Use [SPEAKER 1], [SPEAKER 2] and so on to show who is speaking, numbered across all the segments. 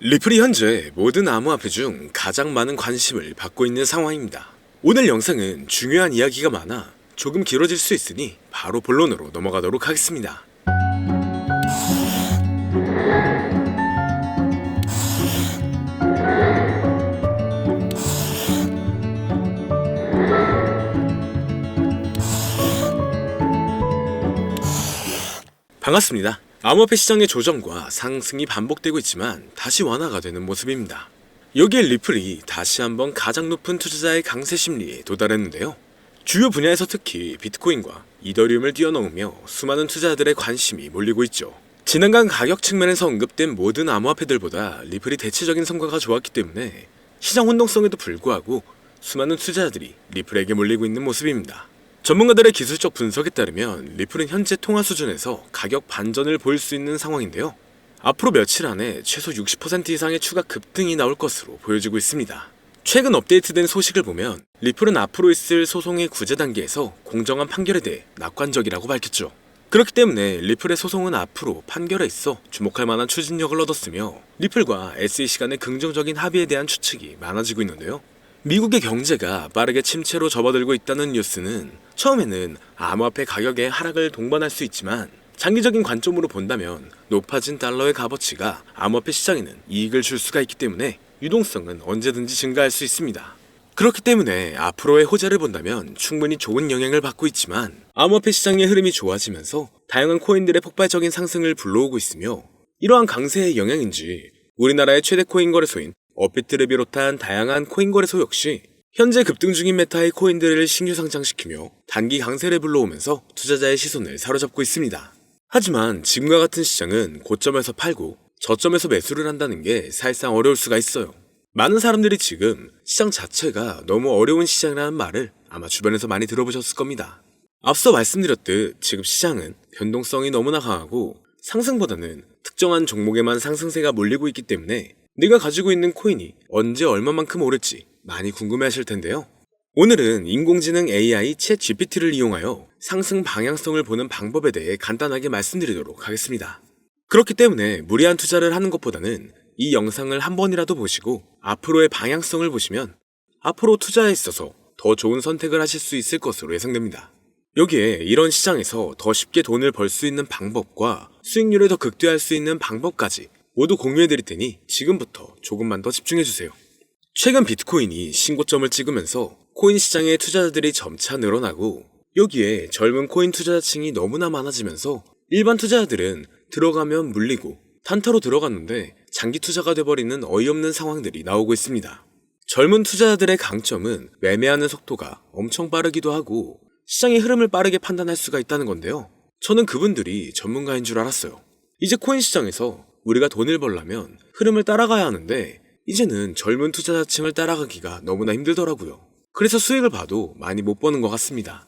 [SPEAKER 1] 리플이 현재 모든 암호화폐 중 가장 많은 관심을 받고 있는 상황입니다. 오늘 영상은 중요한 이야기가 많아 조금 길어질 수 있으니 바로 본론으로 넘어가도록 하겠습니다. 반갑습니다. 암호화폐 시장의 조정과 상승이 반복되고 있지만 다시 완화가 되는 모습입니다. 여기에 리플이 다시 한번 가장 높은 투자자의 강세 심리에 도달했는데요. 주요 분야에서 특히 비트코인과 이더리움을 뛰어넘으며 수많은 투자자들의 관심이 몰리고 있죠. 지난간 가격 측면에서 언급된 모든 암호화폐들보다 리플이 대체적인 성과가 좋았기 때문에 시장 혼동성에도 불구하고 수많은 투자자들이 리플에게 몰리고 있는 모습입니다. 전문가들의 기술적 분석에 따르면 리플은 현재 통화 수준에서 가격 반전을 보일 수 있는 상황인데요. 앞으로 며칠 안에 최소 60% 이상의 추가 급등이 나올 것으로 보여지고 있습니다. 최근 업데이트된 소식을 보면 리플은 앞으로 있을 소송의 구제 단계에서 공정한 판결에 대해 낙관적이라고 밝혔죠. 그렇기 때문에 리플의 소송은 앞으로 판결에 있어 주목할 만한 추진력을 얻었으며 리플과 SEC 간의 긍정적인 합의에 대한 추측이 많아지고 있는데요. 미국의 경제가 빠르게 침체로 접어들고 있다는 뉴스는 처음에는 암호화폐 가격의 하락을 동반할 수 있지만 장기적인 관점으로 본다면 높아진 달러의 값어치가 암호화폐 시장에는 이익을 줄 수가 있기 때문에 유동성은 언제든지 증가할 수 있습니다. 그렇기 때문에 앞으로의 호재를 본다면 충분히 좋은 영향을 받고 있지만 암호화폐 시장의 흐름이 좋아지면서 다양한 코인들의 폭발적인 상승을 불러오고 있으며 이러한 강세의 영향인지 우리나라의 최대 코인 거래소인 업비트를 비롯한 다양한 코인 거래소 역시 현재 급등 중인 메타의 코인들을 신규 상장시키며 단기 강세를 불러오면서 투자자의 시선을 사로잡고 있습니다. 하지만 지금과 같은 시장은 고점에서 팔고 저점에서 매수를 한다는 게 사실상 어려울 수가 있어요. 많은 사람들이 지금 시장 자체가 너무 어려운 시장이라는 말을 아마 주변에서 많이 들어보셨을 겁니다. 앞서 말씀드렸듯 지금 시장은 변동성이 너무나 강하고 상승보다는 특정한 종목에만 상승세가 몰리고 있기 때문에 내가 가지고 있는 코인이 언제 얼마만큼 오를지 많이 궁금해하실 텐데요. 오늘은 인공지능 AI 챗 GPT를 이용하여 상승 방향성을 보는 방법에 대해 간단하게 말씀드리도록 하겠습니다. 그렇기 때문에 무리한 투자를 하는 것보다는 이 영상을 한 번이라도 보시고 앞으로의 방향성을 보시면 앞으로 투자에 있어서 더 좋은 선택을 하실 수 있을 것으로 예상됩니다. 여기에 이런 시장에서 더 쉽게 돈을 벌 수 있는 방법과 수익률을 더 극대화할 수 있는 방법까지 모두 공유해드릴 테니 지금부터 조금만 더 집중해주세요. 최근 비트코인이 신고점을 찍으면서 코인 시장의 투자자들이 점차 늘어나고 여기에 젊은 코인 투자자층이 너무나 많아지면서 일반 투자자들은 들어가면 물리고 단타로 들어갔는데 장기 투자가 돼버리는 어이없는 상황들이 나오고 있습니다. 젊은 투자자들의 강점은 매매하는 속도가 엄청 빠르기도 하고 시장의 흐름을 빠르게 판단할 수가 있다는 건데요. 저는 그분들이 전문가인 줄 알았어요. 이제 코인 시장에서 우리가 돈을 벌려면 흐름을 따라가야 하는데 이제는 젊은 투자자층을 따라가기가 너무나 힘들더라고요. 그래서 수익을 봐도 많이 못 버는 것 같습니다.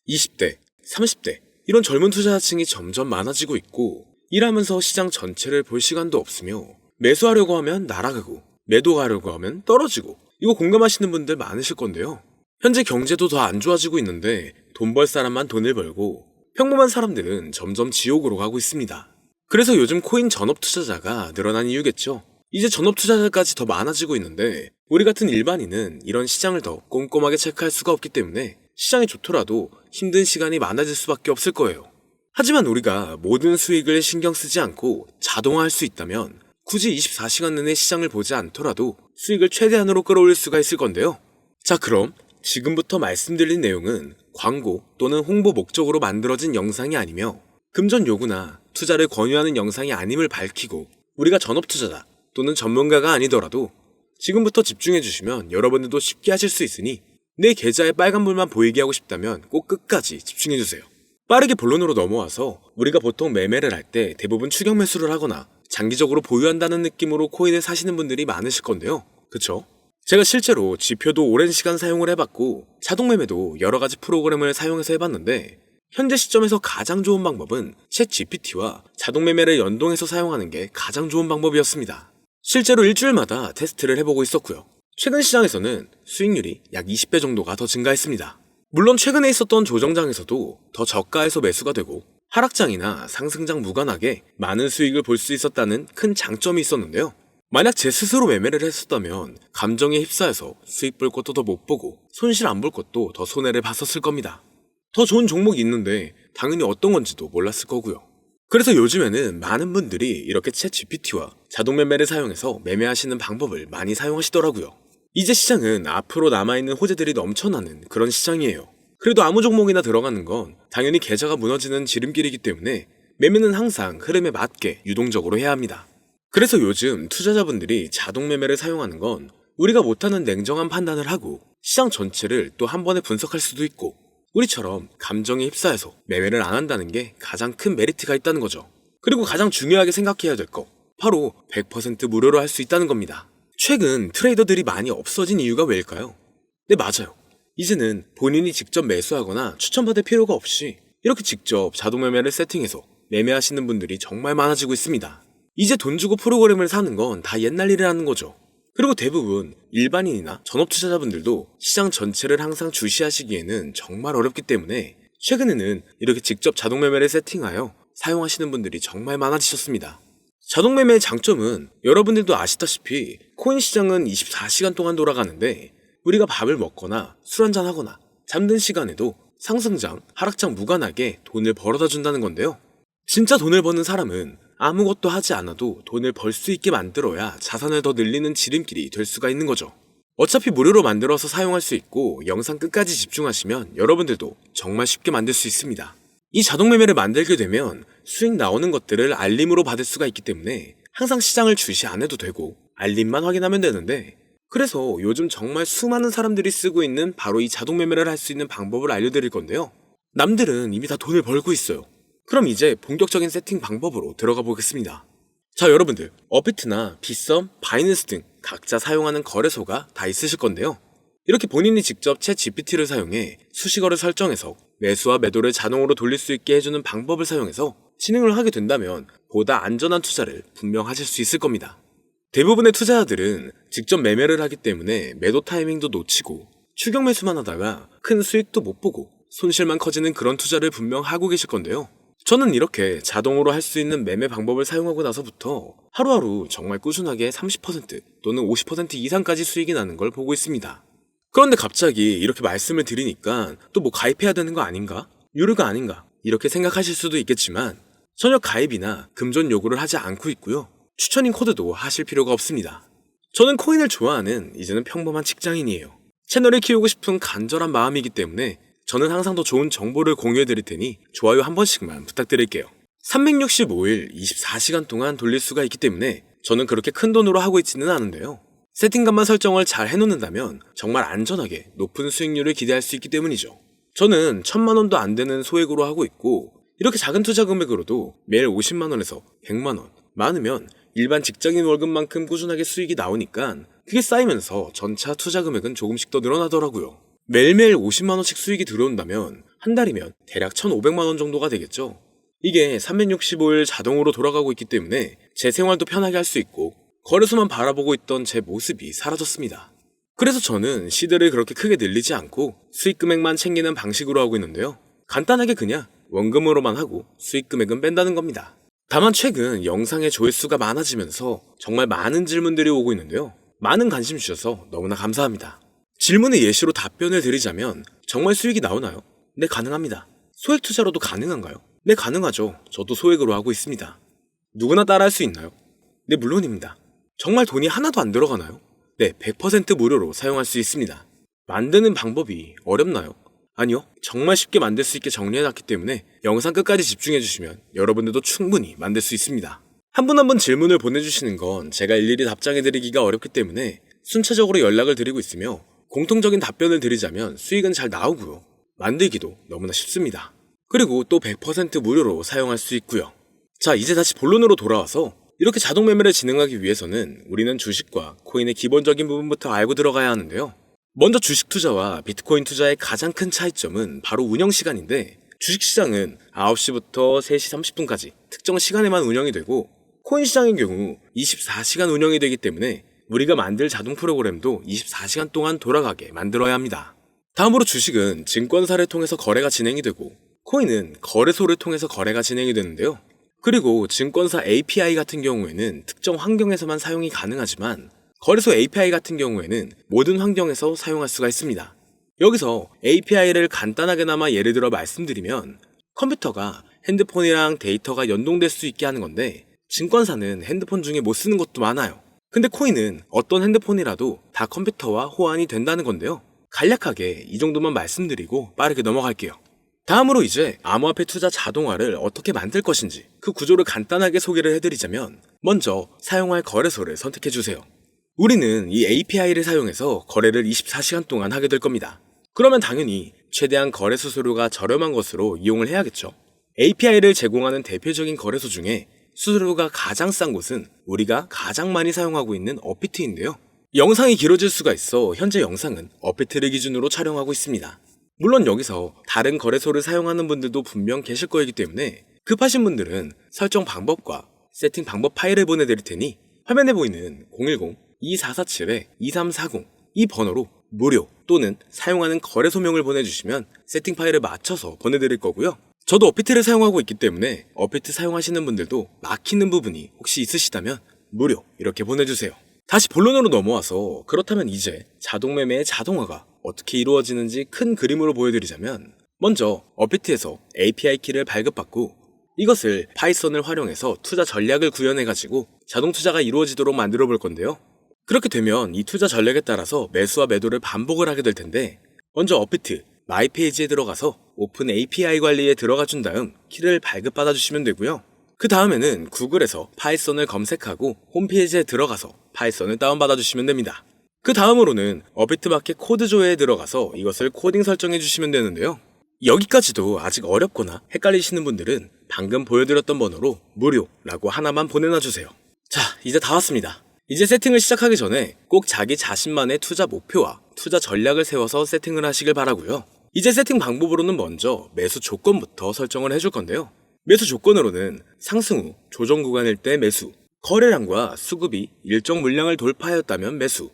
[SPEAKER 1] 20대, 30대 이런 젊은 투자자층이 점점 많아지고 있고 일하면서 시장 전체를 볼 시간도 없으며 매수하려고 하면 날아가고 매도하려고 하면 떨어지고 이거 공감하시는 분들 많으실 건데요. 현재 경제도 더 안 좋아지고 있는데 돈 벌 사람만 돈을 벌고 평범한 사람들은 점점 지옥으로 가고 있습니다. 그래서 요즘 코인 전업 투자자가 늘어난 이유겠죠. 이제 전업 투자자까지 더 많아지고 있는데 우리 같은 일반인은 이런 시장을 더 꼼꼼하게 체크할 수가 없기 때문에 시장이 좋더라도 힘든 시간이 많아질 수밖에 없을 거예요. 하지만 우리가 모든 수익을 신경 쓰지 않고 자동화할 수 있다면 굳이 24시간 내내 시장을 보지 않더라도 수익을 최대한으로 끌어올릴 수가 있을 건데요. 자, 그럼 지금부터 말씀드린 내용은 광고 또는 홍보 목적으로 만들어진 영상이 아니며 금전 요구나 투자를 권유하는 영상이 아님을 밝히고 우리가 전업 투자자 또는 전문가가 아니더라도 지금부터 집중해 주시면 여러분들도 쉽게 하실 수 있으니 내 계좌에 빨간불만 보이게 하고 싶다면 꼭 끝까지 집중해 주세요. 빠르게 본론으로 넘어와서 우리가 보통 매매를 할 때 대부분 추격 매수를 하거나 장기적으로 보유한다는 느낌으로 코인을 사시는 분들이 많으실 건데요. 그쵸? 제가 실제로 지표도 오랜 시간 사용을 해봤고 자동 매매도 여러 가지 프로그램을 사용해서 해봤는데 현재 시점에서 가장 좋은 방법은 챗 GPT와 자동 매매를 연동해서 사용하는 게 가장 좋은 방법이었습니다. 실제로 일주일마다 테스트를 해보고 있었고요. 최근 시장에서는 수익률이 약 20배 정도가 더 증가했습니다. 물론 최근에 있었던 조정장에서도 더 저가에서 매수가 되고 하락장이나 상승장 무관하게 많은 수익을 볼 수 있었다는 큰 장점이 있었는데요. 만약 제 스스로 매매를 했었다면 감정에 휩싸여서 수익 볼 것도 더 못 보고 손실 안 볼 것도 더 손해를 봤었을 겁니다. 더 좋은 종목이 있는데 당연히 어떤 건지도 몰랐을 거고요. 그래서 요즘에는 많은 분들이 이렇게 챗 GPT와 자동 매매를 사용해서 매매하시는 방법을 많이 사용하시더라고요. 이제 시장은 앞으로 남아있는 호재들이 넘쳐나는 그런 시장이에요. 그래도 아무 종목이나 들어가는 건 당연히 계좌가 무너지는 지름길이기 때문에 매매는 항상 흐름에 맞게 유동적으로 해야 합니다. 그래서 요즘 투자자분들이 자동 매매를 사용하는 건 우리가 못하는 냉정한 판단을 하고 시장 전체를 또 한 번에 분석할 수도 있고 우리처럼 감정에 휩싸여서 매매를 안 한다는 게 가장 큰 메리트가 있다는 거죠. 그리고 가장 중요하게 생각해야 될 거 바로 100% 무료로 할 수 있다는 겁니다. 최근 트레이더들이 많이 없어진 이유가 왜일까요? 네, 맞아요. 이제는 본인이 직접 매수하거나 추천받을 필요가 없이 이렇게 직접 자동 매매를 세팅해서 매매하시는 분들이 정말 많아지고 있습니다. 이제 돈 주고 프로그램을 사는 건 다 옛날 일이라는 거죠. 그리고 대부분 일반인이나 전업 투자자분들도 시장 전체를 항상 주시하시기에는 정말 어렵기 때문에 최근에는 이렇게 직접 자동 매매를 세팅하여 사용하시는 분들이 정말 많아지셨습니다. 자동 매매의 장점은 여러분들도 아시다시피 코인 시장은 24시간 동안 돌아가는데 우리가 밥을 먹거나 술 한잔 하거나 잠든 시간에도 상승장, 하락장 무관하게 돈을 벌어다 준다는 건데요. 진짜 돈을 버는 사람은 아무것도 하지 않아도 돈을 벌 수 있게 만들어야 자산을 더 늘리는 지름길이 될 수가 있는 거죠. 어차피 무료로 만들어서 사용할 수 있고 영상 끝까지 집중하시면 여러분들도 정말 쉽게 만들 수 있습니다. 이 자동 매매를 만들게 되면 수익 나오는 것들을 알림으로 받을 수가 있기 때문에 항상 시장을 주시 안 해도 되고 알림만 확인하면 되는데 그래서 요즘 정말 수많은 사람들이 쓰고 있는 바로 이 자동 매매를 할 수 있는 방법을 알려드릴 건데요. 남들은 이미 다 돈을 벌고 있어요. 그럼 이제 본격적인 세팅 방법으로 들어가 보겠습니다. 자, 여러분들 업비트나 빗썸, 바이낸스 등 각자 사용하는 거래소가 다 있으실 건데요. 이렇게 본인이 직접 챗 GPT를 사용해 수식어를 설정해서 매수와 매도를 자동으로 돌릴 수 있게 해주는 방법을 사용해서 진행을 하게 된다면 보다 안전한 투자를 분명 하실 수 있을 겁니다. 대부분의 투자자들은 직접 매매를 하기 때문에 매도 타이밍도 놓치고 추격 매수만 하다가 큰 수익도 못 보고 손실만 커지는 그런 투자를 분명 하고 계실 건데요. 저는 이렇게 자동으로 할 수 있는 매매 방법을 사용하고 나서부터 하루하루 정말 꾸준하게 30% 또는 50% 이상까지 수익이 나는 걸 보고 있습니다. 그런데 갑자기 이렇게 말씀을 드리니까 또 뭐 가입해야 되는 거 아닌가? 유료가 아닌가? 이렇게 생각하실 수도 있겠지만 전혀 가입이나 금전 요구를 하지 않고 있고요. 추천인 코드도 하실 필요가 없습니다. 저는 코인을 좋아하는 이제는 평범한 직장인이에요. 채널을 키우고 싶은 간절한 마음이기 때문에 저는 항상 더 좋은 정보를 공유해 드릴 테니 좋아요 한 번씩만 부탁드릴게요. 365일 24시간 동안 돌릴 수가 있기 때문에 저는 그렇게 큰 돈으로 하고 있지는 않은데요. 세팅값만 설정을 잘 해놓는다면 정말 안전하게 높은 수익률을 기대할 수 있기 때문이죠. 저는 1000만 원도 안 되는 소액으로 하고 있고 이렇게 작은 투자 금액으로도 매일 50만 원에서 100만 원, 많으면 일반 직장인 월급만큼 꾸준하게 수익이 나오니까 그게 쌓이면서 전차 투자 금액은 조금씩 더 늘어나더라고요. 매일매일 50만원씩 수익이 들어온다면 한 달이면 대략 1,500만원 정도가 되겠죠. 이게 365일 자동으로 돌아가고 있기 때문에 제 생활도 편하게 할 수 있고 거래소만 바라보고 있던 제 모습이 사라졌습니다. 그래서 저는 시드를 그렇게 크게 늘리지 않고 수익 금액만 챙기는 방식으로 하고 있는데요. 간단하게 그냥 원금으로만 하고 수익 금액은 뺀다는 겁니다. 다만 최근 영상의 조회수가 많아지면서 정말 많은 질문들이 오고 있는데요. 많은 관심 주셔서 너무나 감사합니다. 질문의 예시로 답변을 드리자면 정말 수익이 나오나요? 네, 가능합니다. 소액 투자로도 가능한가요? 네, 가능하죠. 저도 소액으로 하고 있습니다. 누구나 따라할 수 있나요? 네, 물론입니다. 정말 돈이 하나도 안 들어가나요? 네, 100% 무료로 사용할 수 있습니다. 만드는 방법이 어렵나요? 아니요. 정말 쉽게 만들 수 있게 정리해놨기 때문에 영상 끝까지 집중해주시면 여러분들도 충분히 만들 수 있습니다. 한 분 한 분 질문을 보내주시는 건 제가 일일이 답장해드리기가 어렵기 때문에 순차적으로 연락을 드리고 있으며 공통적인 답변을 드리자면 수익은 잘 나오고요. 만들기도 너무나 쉽습니다. 그리고 또 100% 무료로 사용할 수 있고요. 자, 이제 다시 본론으로 돌아와서 이렇게 자동 매매를 진행하기 위해서는 우리는 주식과 코인의 기본적인 부분부터 알고 들어가야 하는데요. 먼저 주식 투자와 비트코인 투자의 가장 큰 차이점은 바로 운영 시간인데 주식시장은 9시부터 3시 30분까지 특정 시간에만 운영이 되고 코인 시장의 경우 24시간 운영이 되기 때문에 우리가 만들 자동 프로그램도 24시간 동안 돌아가게 만들어야 합니다. 다음으로 주식은 증권사를 통해서 거래가 진행이 되고 코인은 거래소를 통해서 거래가 진행이 되는데요. 그리고 증권사 API 같은 경우에는 특정 환경에서만 사용이 가능하지만 거래소 API 같은 경우에는 모든 환경에서 사용할 수가 있습니다. 여기서 API를 간단하게나마 예를 들어 말씀드리면 컴퓨터가 핸드폰이랑 데이터가 연동될 수 있게 하는 건데 증권사는 핸드폰 중에 못 쓰는 것도 많아요. 근데 코인은 어떤 핸드폰이라도 다 컴퓨터와 호환이 된다는 건데요. 간략하게 이 정도만 말씀드리고 빠르게 넘어갈게요. 다음으로 이제 암호화폐 투자 자동화를 어떻게 만들 것인지 그 구조를 간단하게 소개를 해드리자면 먼저 사용할 거래소를 선택해주세요. 우리는 이 API를 사용해서 거래를 24시간 동안 하게 될 겁니다. 그러면 당연히 최대한 거래 수수료가 저렴한 것으로 이용을 해야겠죠. API를 제공하는 대표적인 거래소 중에 수수료가 가장 싼 곳은 우리가 가장 많이 사용하고 있는 업비트인데요. 영상이 길어질 수가 있어 현재 영상은 업비트를 기준으로 촬영하고 있습니다. 물론 여기서 다른 거래소를 사용하는 분들도 분명 계실 거이기 때문에 급하신 분들은 설정 방법과 세팅 방법 파일을 보내드릴 테니 화면에 보이는 010-2447-2340 이 번호로 무료 또는 사용하는 거래소명을 보내주시면 세팅 파일을 맞춰서 보내드릴 거고요. 저도 업비트를 사용하고 있기 때문에 업비트 사용하시는 분들도 막히는 부분이 혹시 있으시다면 무료 이렇게 보내주세요. 다시 본론으로 넘어와서 그렇다면 이제 자동매매의 자동화가 어떻게 이루어지는지 큰 그림으로 보여드리자면 먼저 업비트에서 API 키를 발급받고 이것을 파이썬을 활용해서 투자 전략을 구현해가지고 자동 투자가 이루어지도록 만들어 볼 건데요. 그렇게 되면 이 투자 전략에 따라서 매수와 매도를 반복을 하게 될 텐데 먼저 업비트 마이 페이지에 들어가서 오픈 API 관리에 들어가 준 다음 키를 발급받아 주시면 되고요. 그 다음에는 구글에서 파이썬을 검색하고 홈페이지에 들어가서 파이썬을 다운받아 주시면 됩니다. 그 다음으로는 업비트 마켓 코드 조회에 들어가서 이것을 코딩 설정해 주시면 되는데요. 여기까지도 아직 어렵거나 헷갈리시는 분들은 방금 보여드렸던 번호로 무료라고 하나만 보내놔 주세요. 자, 이제 다 왔습니다. 이제 세팅을 시작하기 전에 꼭 자기 자신만의 투자 목표와 투자 전략을 세워서 세팅을 하시길 바라고요. 이제 세팅 방법으로는 먼저 매수 조건부터 설정을 해줄 건데요. 매수 조건으로는 상승 후 조정 구간일 때 매수, 거래량과 수급이 일정 물량을 돌파하였다면 매수,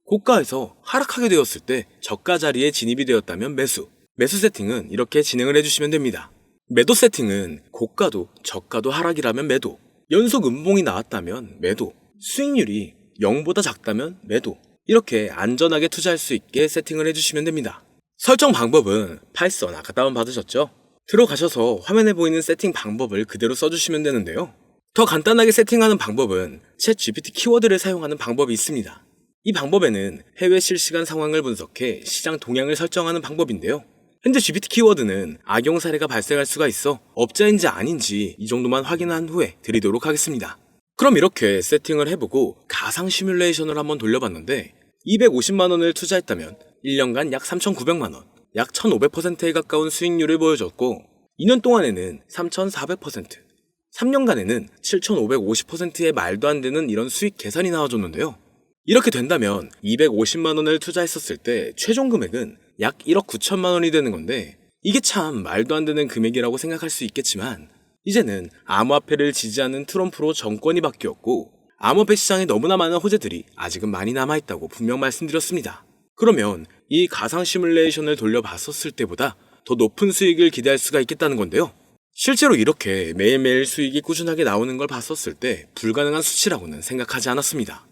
[SPEAKER 1] 고가에서 하락하게 되었을 때 저가 자리에 진입이 되었다면 매수, 매수 세팅은 이렇게 진행을 해주시면 됩니다. 매도 세팅은 고가도 저가도 하락이라면 매도, 연속 음봉이 나왔다면 매도, 수익률이 0보다 작다면 매도, 이렇게 안전하게 투자할 수 있게 세팅을 해주시면 됩니다. 설정 방법은 파이썬 아까 다운받으셨죠? 들어가셔서 화면에 보이는 세팅 방법을 그대로 써주시면 되는데요. 더 간단하게 세팅하는 방법은 챗 GPT 키워드를 사용하는 방법이 있습니다. 이 방법에는 해외 실시간 상황을 분석해 시장 동향을 설정하는 방법인데요. 현재 GPT 키워드는 악용 사례가 발생할 수가 있어 업자인지 아닌지 이 정도만 확인한 후에 드리도록 하겠습니다. 그럼 이렇게 세팅을 해보고 가상 시뮬레이션을 한번 돌려봤는데 250만원을 투자했다면 1년간 약 3,900만원, 약 1,500%에 가까운 수익률을 보여줬고 2년 동안에는 3,400%, 3년간에는 7,550%의 말도 안 되는 이런 수익 계산이 나와줬는데요. 이렇게 된다면 250만원을 투자했었을 때 최종 금액은 약 1억 9천만원이 되는 건데 이게 참 말도 안 되는 금액이라고 생각할 수 있겠지만 이제는 암호화폐를 지지하는 트럼프로 정권이 바뀌었고 암호화폐 시장에 너무나 많은 호재들이 아직은 많이 남아있다고 분명 말씀드렸습니다. 그러면 이 가상 시뮬레이션을 돌려봤었을 때보다 더 높은 수익을 기대할 수가 있겠다는 건데요. 실제로 이렇게 매일매일 수익이 꾸준하게 나오는 걸 봤었을 때 불가능한 수치라고는 생각하지 않았습니다.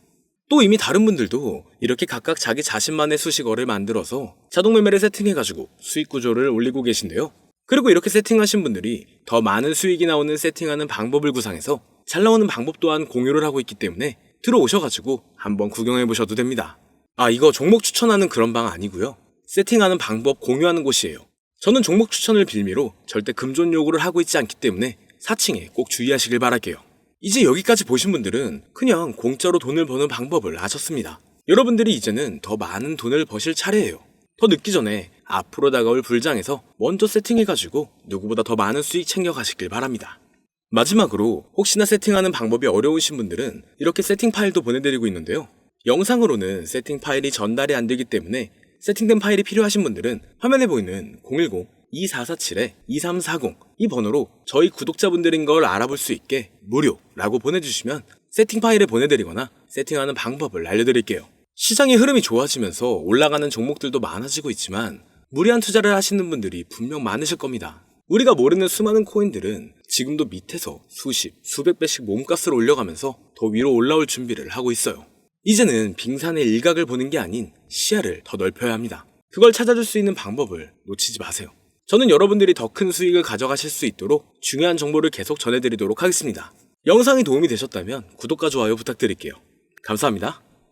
[SPEAKER 1] 또 이미 다른 분들도 이렇게 각각 자기 자신만의 수식어를 만들어서 자동매매를 세팅해가지고 수익 구조를 올리고 계신데요. 그리고 이렇게 세팅하신 분들이 더 많은 수익이 나오는 세팅하는 방법을 구상해서 잘 나오는 방법 또한 공유를 하고 있기 때문에 들어오셔가지고 한번 구경해보셔도 됩니다. 아, 이거 종목 추천하는 그런 방 아니고요. 세팅하는 방법 공유하는 곳이에요. 저는 종목 추천을 빌미로 절대 금전 요구를 하고 있지 않기 때문에 사칭에 꼭 주의하시길 바랄게요. 이제 여기까지 보신 분들은 그냥 공짜로 돈을 버는 방법을 아셨습니다. 여러분들이 이제는 더 많은 돈을 버실 차례예요. 더 늦기 전에 앞으로 다가올 불장에서 먼저 세팅해가지고 누구보다 더 많은 수익 챙겨가시길 바랍니다. 마지막으로 혹시나 세팅하는 방법이 어려우신 분들은 이렇게 세팅 파일도 보내드리고 있는데요. 영상으로는 세팅 파일이 전달이 안 되기 때문에 세팅된 파일이 필요하신 분들은 화면에 보이는 010-2447-2340 이 번호로 저희 구독자분들인 걸 알아볼 수 있게 무료라고 보내주시면 세팅 파일을 보내드리거나 세팅하는 방법을 알려드릴게요. 시장의 흐름이 좋아지면서 올라가는 종목들도 많아지고 있지만 무리한 투자를 하시는 분들이 분명 많으실 겁니다. 우리가 모르는 수많은 코인들은 지금도 밑에서 수십, 수백 배씩 몸값을 올려가면서 더 위로 올라올 준비를 하고 있어요. 이제는 빙산의 일각을 보는 게 아닌 시야를 더 넓혀야 합니다. 그걸 찾아줄 수 있는 방법을 놓치지 마세요. 저는 여러분들이 더 큰 수익을 가져가실 수 있도록 중요한 정보를 계속 전해드리도록 하겠습니다. 영상이 도움이 되셨다면 구독과 좋아요 부탁드릴게요. 감사합니다.